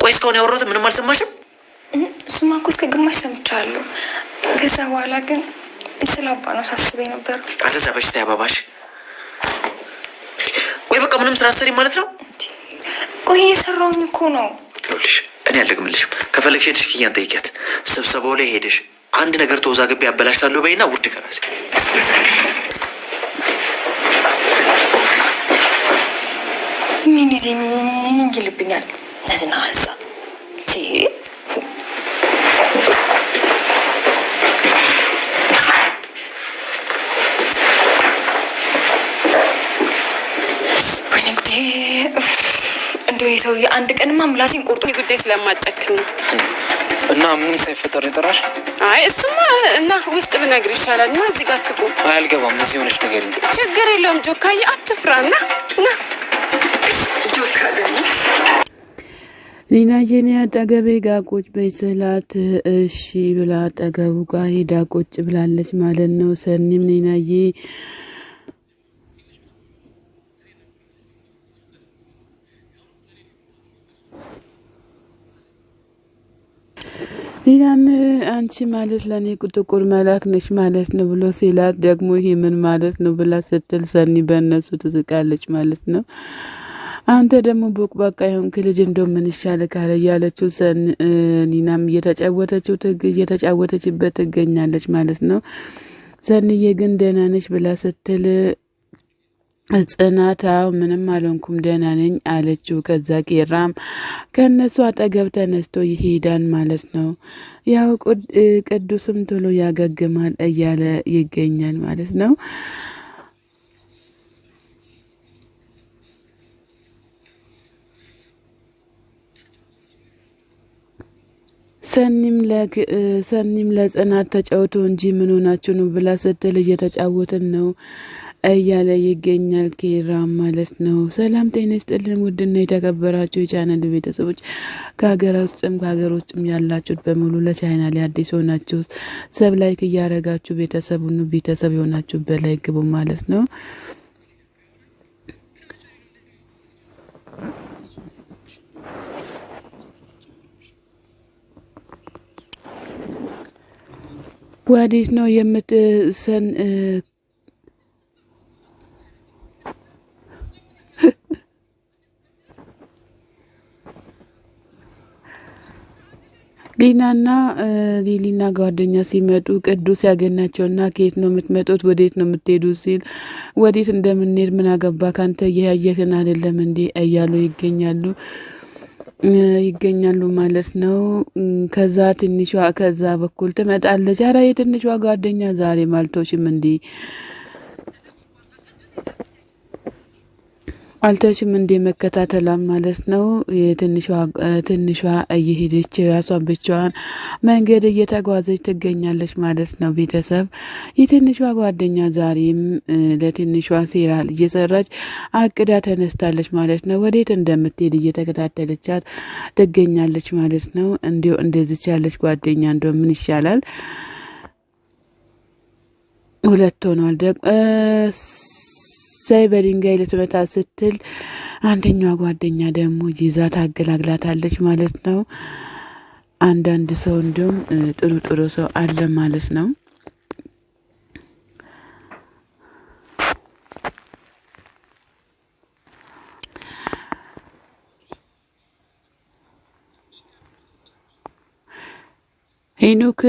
ቆይ እስካሁን ያወራሁት ምንም አልሰማሽም? እሱማ እኮ እስከ ግማሽ ሰምቻለሁ። ከዛ በኋላ ግን ስለአባ ነው ሳስበኝ ነበር። አለዛ በሽታ ያባባሽ። ቆይ በቃ ምንም ስራ አሰሪ ማለት ነው? ቆይ እየሰራሁኝ እኮ ነው። ይኸውልሽ እኔ አልደግምልሽም። ከፈለግሽ ሄደሽ ኪያን ጠይቂያት። ስብሰባው ላይ ሄደሽ አንድ ነገር ተወዛግቤ ያበላሽታለሁ በይና ውርድ ከራሴ። ምን ይልብኛል ነዝና ሀሳ እንደው አንድ ቀንማ ምላሴን ቆርጦ ጉዳይ ስለማጠክም ነው። እና ምን ሳይፈጠር ይጠራሽ? አይ እሱማ እና ውስጥ ብነግር ይሻላል። እና እዚህ ጋር ትቆ አልገባም። እዚህ ሆነሽ ነገር እንዴ? ችግር የለውም ጆካዬ፣ አትፍራና እና ጆካ ደግሞ ሊና የኔ አጠገቤ ጋር ቁጭ በይ ስላት እሺ ብላ አጠገቡ ጋር ሄዳ ቁጭ ብላለች ማለት ነው። ሰኒም ሊናዬ ሊናን አንቺ ማለት ለኔ ጥቁር መልአክ ነሽ ማለት ነው ብሎ ሲላት ደግሞ ይሄ ምን ማለት ነው ብላ ስትል ሰኒ በእነሱ ትስቃለች ማለት ነው። አንተ ደግሞ ቦቅባቃ የሆንክ ልጅ እንደው ምን ይሻል ካለ ያለችው ሊናም እየተጫወተችበት ትገኛለች ማለት ነው። ሰኒዬ ግን ደህና ነሽ ብላ ስትል ጽናታው ምንም አልሆንኩም ደህና ነኝ አለችው። ከዛ ቄራም ከነሱ አጠገብ ተነስቶ ይሄዳል ማለት ነው። ያው ቅዱስም ቶሎ ያገግማል እያለ ይገኛል ማለት ነው። ሰኒም ለጽናት ተጫውቶ እንጂ ምን ሆናችሁ ነው ብላ ስትል እየተጫወትን ነው እያለ ይገኛል ኬራም ማለት ነው። ሰላም ጤና ይስጥልን ውድና የተከበራችሁ የቻናል ቤተሰቦች ከሀገር ውስጥም ከሀገር ውጭም ያላችሁት በሙሉ ለቻናል አዲስ ሆናችሁ ሰብ ላይክ እያረጋችሁ ቤተሰብ የሆናችሁ በላይ ግቡ ማለት ነው። ወዴት ነው የምትሰን ሊሊና ጓደኛ ሲመጡ ቅዱስ ያገኛቸውና ከየት ነው የምትመጡት ወዴት ነው የምትሄዱት ሲል ወዴት እንደምንሄድ ምን አገባ ካንተ እያየህን አይደለም እንዴ እያሉ ይገኛሉ ማለት ነው። ከዛ ከዛ በኩል ትመጣለች። ኧረ የትንሿ ጓደኛ ዛሬ ማልቶሽም እንዴ አልተሽም እንደ መከታተላም ማለት ነው። ትንሿ እየሄደች ያሷን ብቻዋን መንገድ እየተጓዘች ትገኛለች ማለት ነው። ቤተሰብ የትንሿ ጓደኛ ዛሬም ለትንሿ ሴራ እየሰራች አቅዳ ተነስታለች ማለት ነው። ወዴት እንደምትሄድ እየተከታተለቻት ትገኛለች ማለት ነው። እንዲሁ እንደዚች ያለች ጓደኛ እንደው ምን ይሻላል? ሁለት ሆኗል ደግሞ በድንጋይ ልትመታ ስትል አንደኛዋ ጓደኛ ደግሞ ይዛ ታገላግላታለች ማለት ነው። አንዳንድ ሰው እንዲሁም ጥሩ ሰው አለ ማለት ነው። ሄኖክ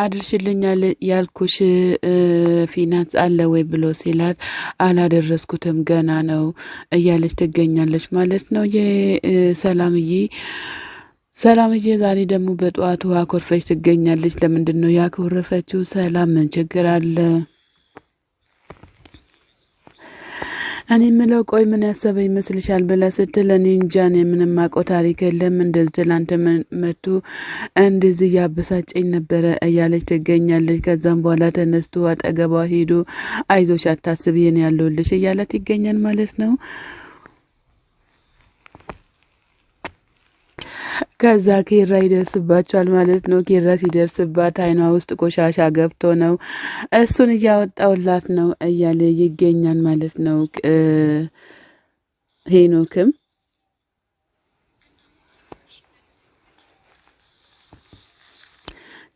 አድርሽልኛል ያልኩሽ ፊናንስ አለ ወይ ብሎ ሲላት አላደረስኩትም ገና ነው እያለች ትገኛለች ማለት ነው። ሰላምዬ ዛሬ ደግሞ በጠዋቱ አኮርፈች ትገኛለች። ለምንድን ነው ያኮረፈችው? ሰላም ምን ችግር አለ? እኔ ምለው ቆይ ምን ያሰበ ይመስልሻል ብላ ስትል እኔ እንጃ ምንም አውቀው ታሪክ የለም እንደዚህ ትላንት መጥቶ እንደዚህ ያበሳጨኝ ነበረ እያለች ትገኛለች። ከዛም በኋላ ተነስቶ አጠገቧ ሄዶ አይዞሽ አታስቢ እኔ ያለሁልሽ እያላት ይገኛል ማለት ነው። ከዛ ኬራ ይደርስባቸዋል ማለት ነው። ኬራ ሲደርስባት አይኗ ውስጥ ቆሻሻ ገብቶ ነው እሱን እያወጣውላት ነው እያለ ይገኛል ማለት ነው። ሄኖክም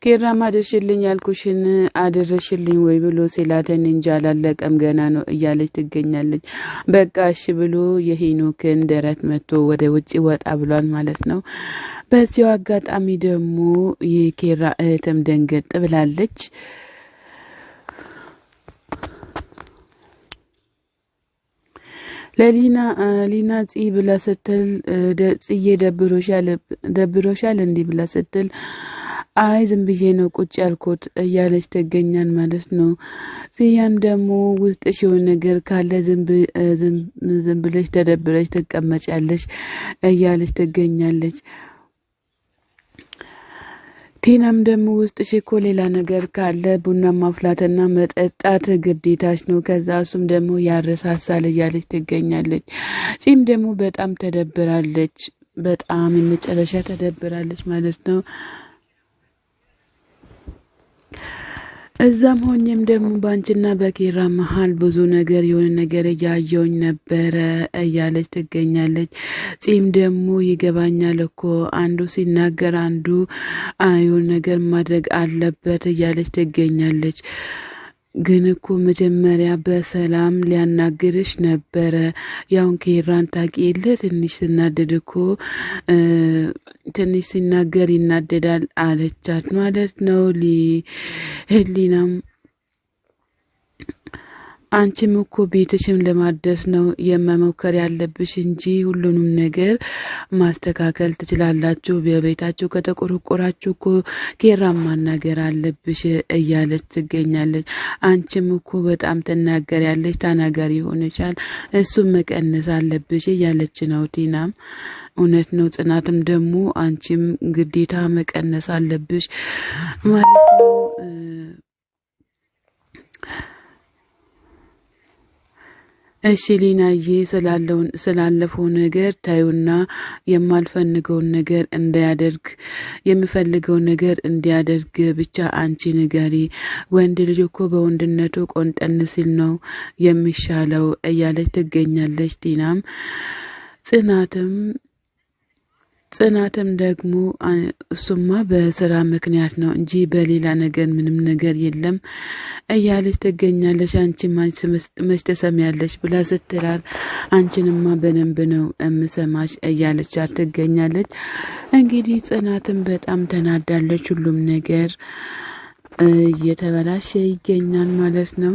ኬራም አድርሽልኝ ያልኩሽን አድርሽልኝ ወይ ብሎ ሲላተን እንጂ አላለቀም ገና ነው እያለች ትገኛለች። በቃ እሺ ብሎ የሄኖክን ደረት መቶ ወደ ውጪ ወጣ ብሏል ማለት ነው። በዚያው አጋጣሚ ደግሞ የኬራ እህትም ደንገጥ ብላለች። ሊና ፂ ብላ ስትል ጽዬ ደብሮሻል እንዲህ ብላ ስትል አይ ዝም ብዬ ነው ቁጭ ያልኩት እያለች ትገኛል ማለት ነው። ጽያም ደግሞ ውስጥሽ የሆነ ነገር ካለ ዝም ብለሽ ተደብረሽ ትቀመጫለሽ እያለች ትገኛለች። ቲናም ደግሞ ውስጥሽ እኮ ሌላ ነገር ካለ ቡና ማፍላትና መጠጣት ግዴታሽ ነው፣ ከዛ እሱም ደግሞ ያረሳሳል እያለች ትገኛለች። ጺም ደግሞ በጣም ተደብራለች፣ በጣም የመጨረሻ ተደብራለች ማለት ነው። እዛም ሆኜም ደግሞ ባንቺና በኬራ መሃል ብዙ ነገር የሆነ ነገር እያየውኝ ነበረ እያለች ትገኛለች። ጺም ደግሞ ይገባኛል እኮ አንዱ ሲናገር አንዱ የሆነ ነገር ማድረግ አለበት እያለች ትገኛለች። ግን እኮ መጀመሪያ በሰላም ሊያናግርሽ ነበረ። ያውን ኬራን ታቂለ ትንሽ ሲናደድ እኮ ትንሽ ሲናገር ይናደዳል አለቻት ማለት ነው። ህሊናም አንቺም እኮ ቤትሽም ለማድረስ ነው የመሞከር ያለብሽ እንጂ ሁሉንም ነገር ማስተካከል ትችላላችሁ። በቤታችሁ ከተቆረቆራችሁ እኮ ኬራም ማናገር አለብሽ እያለች ትገኛለች። አንቺም እኮ በጣም ትናገሪያለሽ፣ ተናጋሪ ሆነሻል፣ እሱም መቀነስ አለብሽ እያለች ነው ቲናም። እውነት ነው። ጽናትም ደግሞ አንቺም ግዴታ መቀነስ አለብሽ ማለት ነው። እሺ ሊናዬ ስላለፈው ነገር ታዩና የማልፈልገውን ነገር እንዳያደርግ የምፈልገውን ነገር እንዲያደርግ ብቻ አንቺ ንገሪ። ወንድ ልጅ እኮ በወንድነቱ ቆንጠን ሲል ነው የሚሻለው እያለች ትገኛለች ቲናም። ጽናትም ደግሞ እሱማ በስራ ምክንያት ነው እንጂ በሌላ ነገር ምንም ነገር የለም እያለች ትገኛለች። አንቺ መች ተሰሚያለሽ ብላ ስትላል አንቺንማ በደንብ ነው እምሰማሽ እያለች ትገኛለች። እንግዲህ ጽናትም በጣም ተናዳለች። ሁሉም ነገር እየተበላሸ ይገኛል ማለት ነው።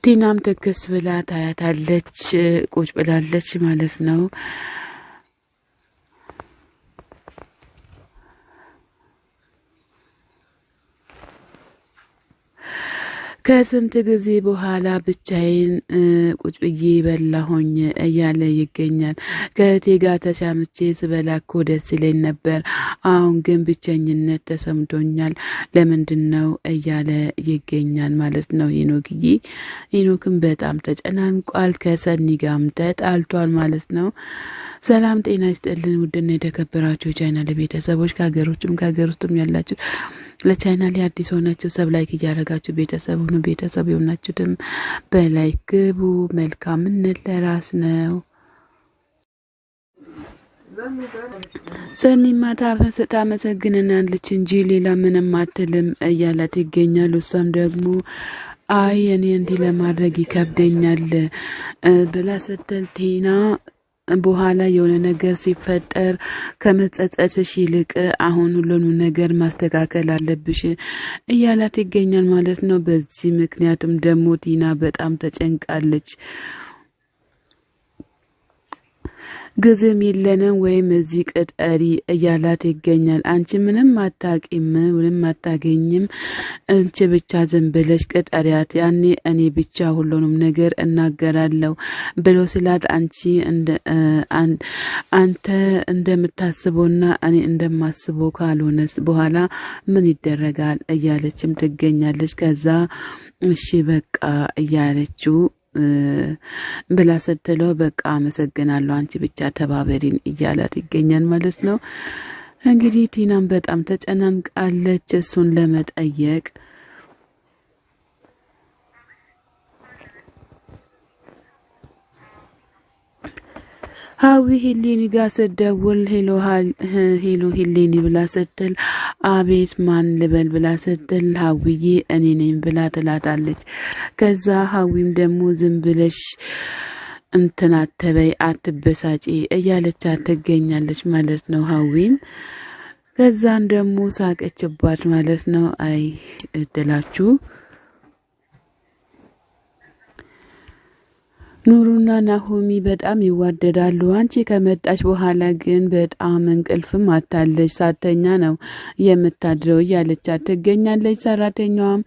ቲናም ትክስ ብላ ታያታለች፣ ቁጭ ብላለች ማለት ነው። ከስንት ጊዜ በኋላ ብቻዬን ቁጭ ብዬ በላሁኝ እያለ ይገኛል። ከእቴ ጋር ተሻምቼ ስበላ እኮ ደስ ይለኝ ነበር፣ አሁን ግን ብቸኝነት ተሰምቶኛል። ለምንድነው እያለ ይገኛል ማለት ነው። ሄኖክም በጣም ተጨናንቋል፣ ከሰኒ ጋርም ተጣልቷል ማለት ነው። ሰላም ጤና ይስጥልን ውድና የተከበራችሁ የቻናል ቤተሰቦች ከሀገር ውስጥም ያላችሁ ለቻናል አዲስ ሆናችሁ ሰብ ላይክ እያደረጋችሁ ቤተሰብ ሁኑ። ቤተሰብ የሆናችሁትም በላይክ ግቡ። መልካምነት ለራስ ነው። ሰኒማ ታመሰግነናለች እንጂ ሌላ ምንም አትልም እያላት ይገኛል። እሷም ደግሞ አይ እኔ እንዲህ ለማድረግ ይከብደኛል ብላ ስትል ቲና በኋላ የሆነ ነገር ሲፈጠር ከመጸጸትሽ ይልቅ አሁን ሁሉንም ነገር ማስተካከል አለብሽ እያላት ይገኛል ማለት ነው። በዚህ ምክንያቱም ደግሞ ቲና በጣም ተጨንቃለች። ግዝም የለንም ወይም እዚህ ቅጠሪ እያላት ይገኛል። አንቺ ምንም አታቂም፣ ምንም አታገኝም፣ አንቺ ብቻ ዝም ብለሽ ቅጠሪያት፣ ያኔ እኔ ብቻ ሁሉንም ነገር እናገራለሁ ብሎ ስላት አንተ እንደምታስበውና እኔ እንደማስበው ካልሆነስ በኋላ ምን ይደረጋል እያለችም ትገኛለች። ከዛ እሺ በቃ እያለችው ብላ ስትለው በቃ አመሰግናለሁ አንቺ ብቻ ተባበሪን እያላት ይገኛል ማለት ነው። እንግዲህ ቲናም በጣም ተጨናንቃለች እሱን ለመጠየቅ። ሀዊ ሂሊኒ ጋር ስትደውል ሄሎ ሂሊኒ ብላ ስትል አቤት ማን ልበል ብላ ስትል ሀዊዬ እኔ ነኝ ብላ ትላታለች። ከዛ ሀዊም ደግሞ ዝም ብለሽ እንትን አትበይ አትበሳጪ እያለቻት ትገኛለች ማለት ነው ሀዊም። ከዛን ደግሞ ሳቀችባት ማለት ነው። አይ እድላችሁ። ኑሩና ናሆሚ በጣም ይዋደዳሉ። አንቺ ከመጣች በኋላ ግን በጣም እንቅልፍም አታለች፣ ሳተኛ ነው የምታድረው እያለቻት ትገኛለች። ሰራተኛዋም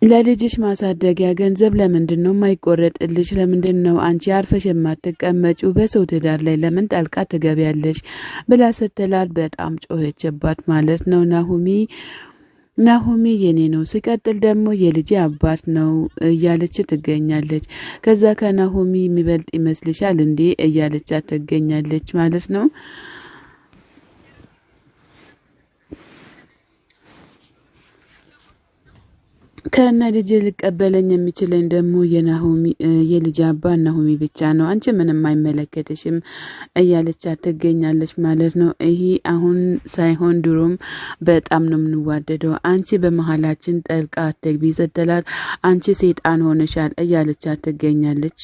ለልጅሽ ማሳደጊያ ገንዘብ ለምንድነው የማይቆረጥልሽ? ለምንድነው አንቺ አርፈሽ የማትቀመጪው? በሰው ትዳር ላይ ለምን ጣልቃ ትገቢያለሽ? ብላ ስትላት በጣም ጮኸችባት ማለት ነው ናሆሚ የኔ ነው፣ ሲቀጥል ደግሞ የልጅ አባት ነው እያለች ትገኛለች። ከዛ ከናሆሚ የሚበልጥ ይመስልሻል እንዴ እያለች ትገኛለች ማለት ነው። ከነ ልጅ ሊቀበለኝ የሚችለኝ ደግሞ የልጅ አባት ናሆሚ ብቻ ነው፣ አንቺ ምንም አይመለከትሽም እያለች ትገኛለች ማለት ነው። ይሄ አሁን ሳይሆን ድሮም በጣም ነው የምንዋደደው፣ አንቺ በመሃላችን ጠልቃ አትግቢ ስትላት አንቺ ሰይጣን ሆነሻል እያለች ትገኛለች።